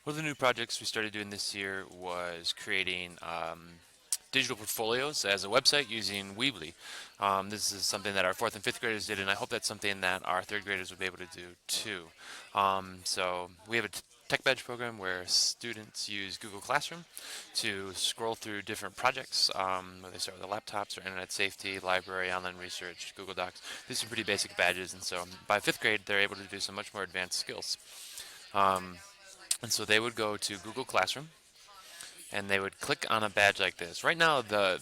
One of the new projects we started doing this year was creating digital portfolios as a website using Weebly. This is something that our fourth and fifth graders did, and I hope that's something that our third graders would be able to do too. So we have a Tech Badge program where students use Google Classroom to scroll through different projects, where they start with the laptops or internet safety, library, online research, Google Docs. These are pretty basic badges, and so by fifth grade, they're able to do some much more advanced skills. Um, and so they would go to Google Classroom and they would click on a badge like this. Right now, the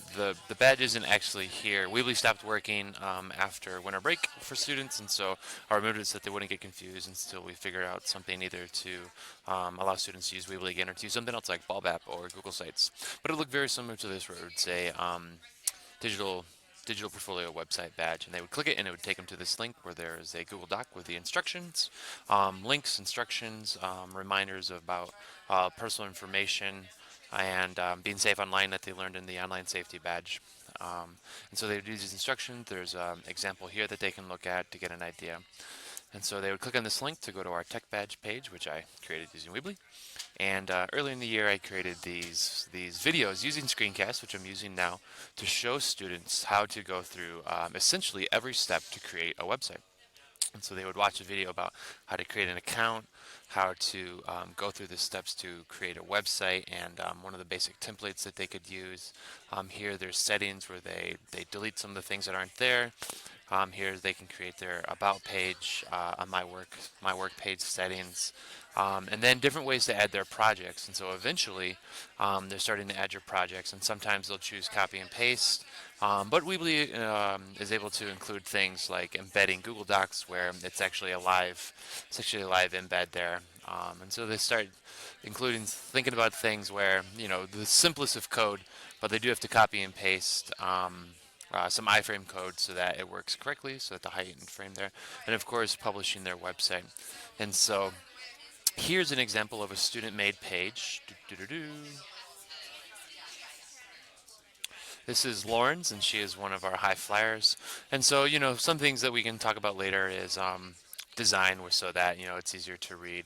badge isn't actually here. Weebly stopped working after winter break for students, and so I removed it so that they wouldn't get confused until we figure out something either to allow students to use Weebly again or to use something else like Bulb app or Google Sites. But it would look very similar to this, where it would say digital digital portfolio website badge, and they would click it and it would take them to this link where there is a Google Doc with the instructions, links, instructions, reminders about personal information, and being safe online that they learned in the online safety badge. And so they would use these instructions. There's an example here that they can look at to get an idea. And so they would click on this link to go to our tech badge page, which I created using Weebly. And early in the year, I created these videos using Screencast, which I'm using now, to show students how to go through essentially every step to create a website. And so they would watch a video about how to create an account, how to go through the steps to create a website, and one of the basic templates that they could use. Here, there's settings where they delete some of the things that aren't there. Here, they can create their about page on my work page settings, and then different ways to add their projects. And so eventually, they're starting to add your projects, and sometimes they'll choose copy and paste. But Weebly is able to include things like embedding Google Docs, where it's actually a live embed there. And so they start including thinking about things where the simplest of code, but they do have to copy and paste some iframe code so that it works correctly, so that the height and frame there, and of course publishing their website. And so here's an example of a student-made page. This is Lauren's, and she is one of our high flyers. And so, some things that we can talk about later is design, so that it's easier to read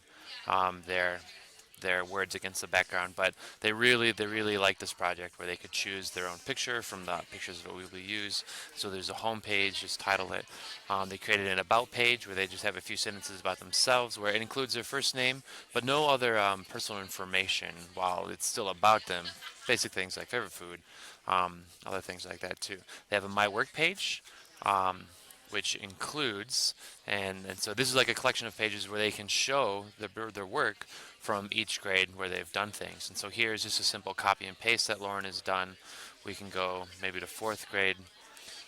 their words against the background. But they really like this project where they could choose their own picture from the pictures that we will use. So there's a home page, just title it. They created an about page where they just have a few sentences about themselves, where it includes their first name, but no other personal information, while it's still about them. Basic things like favorite food, other things like that too. They have a My Work page, which includes, and so this is like a collection of pages where they can show their work from each grade where they've done things. And so here's just a simple copy and paste that Lauren has done. We can go maybe to fourth grade.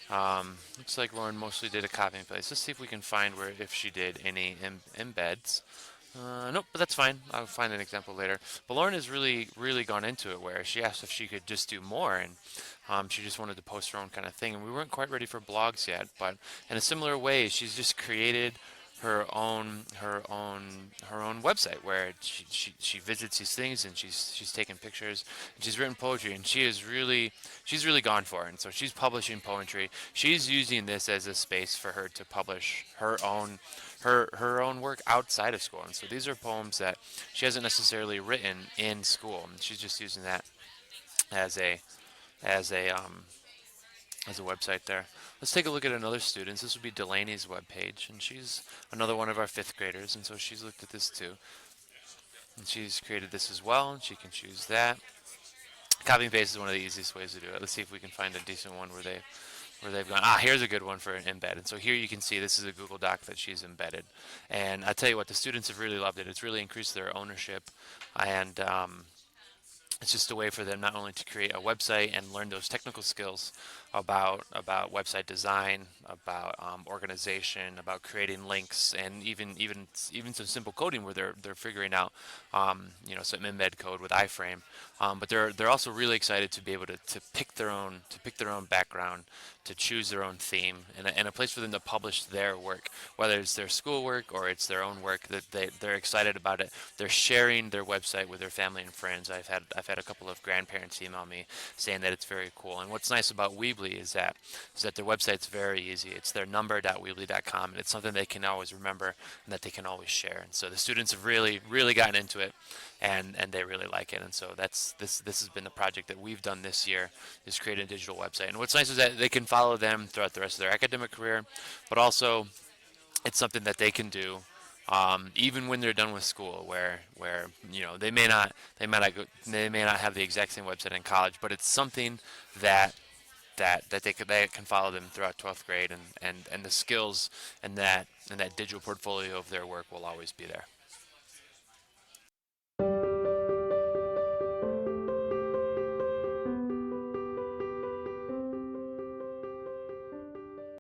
Looks like Lauren mostly did a copy and paste. Let's see if we can find if she did any embeds. Nope, but that's fine. I'll find an example later. But Lauren has really gone into it, where she asked if she could just do more, and she just wanted to post her own kind of thing. And we weren't quite ready for blogs yet, but in a similar way, she's just created her own website where she visits these things, and she's taken pictures, and she's written poetry, and she's really gone for it. And so she's publishing poetry. She's using this as a space for her to publish her own work outside of school. And so these are poems that she hasn't necessarily written in school, and she's just using that as a as a um, as a website there. Let's take a look at another student's. This would be Delaney's webpage, and she's another one of our fifth graders, and so she's looked at this too. And she's created this as well, and she can choose that. Copy and paste is one of the easiest ways to do it. Let's see if we can find a decent one where they've gone, here's a good one for an embed. And so here you can see this is a Google Doc that she's embedded. And I tell you what, the students have really loved it. It's really increased their ownership, and it's just a way for them not only to create a website and learn those technical skills about website design, about organization, about creating links, and even some simple coding where they're figuring out some embed code with iframe. But they're also really excited to be able to pick their own background, to choose their own theme, and a place for them to publish their work, whether it's their schoolwork or it's their own work. That they're excited about it. They're sharing their website with their family and friends. I've had a couple of grandparents email me saying that it's very cool. And what's nice about Weebly Weebly is that their website's very easy. It's their number.weebly.com, and it's something they can always remember and that they can always share. And so the students have really gotten into it, and they really like it. And so this has been the project that we've done this year, is create a digital website. And what's nice is that they can follow them throughout the rest of their academic career, but also it's something that they can do even when they're done with school, where they may not have the exact same website in college, but it's something that they can follow them throughout 12th grade, and the skills and that digital portfolio of their work will always be there.